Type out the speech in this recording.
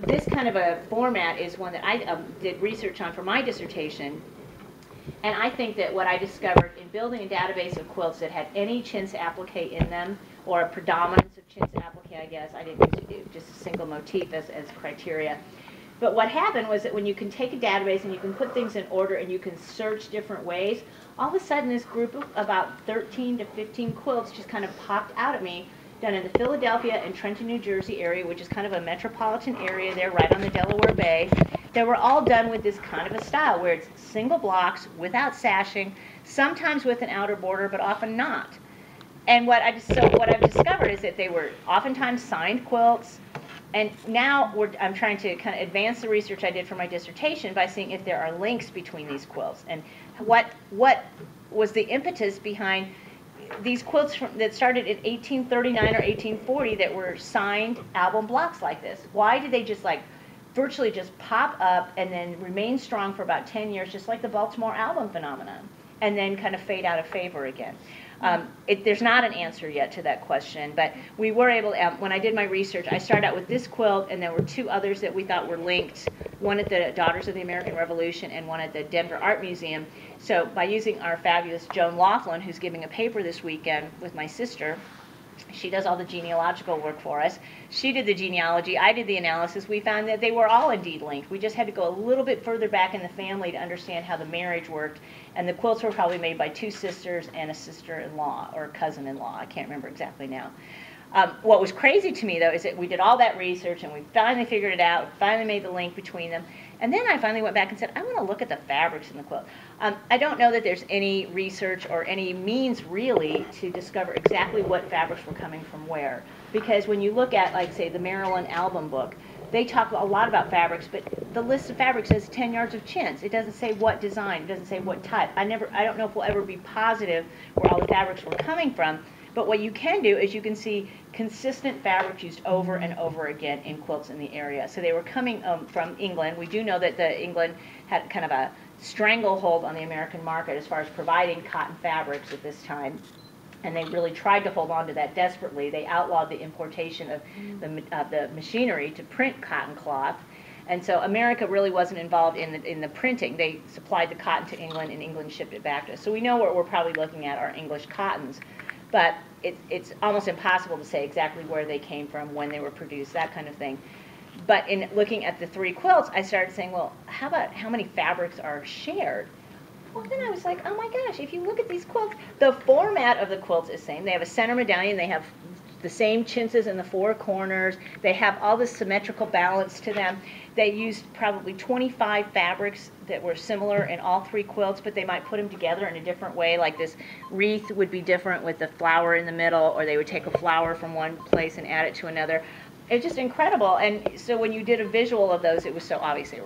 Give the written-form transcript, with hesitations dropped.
this kind of a format is one that I did research on for my dissertation. And I think that what I discovered in building a database of quilts that had any Chintz Applique in them, or a predominance of Chintz Applique, I guess, I didn't do just a single motif as criteria. But what happened was that when you can take a database and you can put things in order and you can search different ways, all of a sudden this group of about 13 to 15 quilts just kind of popped out at me, done in the Philadelphia and Trenton, New Jersey area, which is kind of a metropolitan area there right on the Delaware Bay. They were all done with this kind of a style where it's single blocks without sashing, sometimes with an outer border, but often not. And what I've discovered is that they were oftentimes signed quilts. And now I'm trying to kind of advance the research I did for my dissertation by seeing if there are links between these quilts and what was the impetus behind these quilts that started in 1839 or 1840 that were signed album blocks like this. Why did they just virtually just pop up and then remain strong for about 10 years, just like the Baltimore album phenomenon, and then kind of fade out of favor again? There's not an answer yet to that question, but we were able to, when I did my research, I started out with this quilt, and there were two others that we thought were linked, one at the Daughters of the American Revolution and one at the Denver Art Museum. So by using our fabulous Joan Laughlin, who's giving a paper this weekend with my sister, she does all the genealogical work for us. She did the genealogy, I did the analysis. We found that they were all indeed linked. We just had to go a little bit further back in the family to understand how the marriage worked. And the quilts were probably made by two sisters and a sister-in-law or a cousin-in-law. I can't remember exactly now. What was crazy to me, though, is that we did all that research and we finally figured it out, finally made the link between them. And then I finally went back and said, I want to look at the fabrics in the quilt. I don't know that there's any research or any means really to discover exactly what fabrics were coming from where. Because when you look at, like, say, the Maryland album book, they talk a lot about fabrics, but the list of fabrics says 10 yards of chintz. It doesn't say what design. It doesn't say what type. I don't know if we'll ever be positive where all the fabrics were coming from. But what you can do is you can see consistent fabrics used over and over again in quilts in the area. So they were coming from England. We do know that England had kind of a stranglehold on the American market as far as providing cotton fabrics at this time. And they really tried to hold on to that desperately. They outlawed the importation of the machinery to print cotton cloth. And so America really wasn't involved in the printing. They supplied the cotton to England, and England shipped it back to us. So we know what we're probably looking at are English cottons. But it's almost impossible to say exactly where they came from, when they were produced, that kind of thing. But in looking at the three quilts, I started saying, well, how about how many fabrics are shared? Well, then I was like, oh my gosh, if you look at these quilts, the format of the quilts is the same. They have a center medallion. They have the same chintzes in the four corners. They have all this symmetrical balance to them. They used probably 25 fabrics that were similar in all three quilts, but they might put them together in a different way. Like this wreath would be different with the flower in the middle, or they would take a flower from one place and add it to another. It's just incredible. And so when you did a visual of those, it was so obvious they were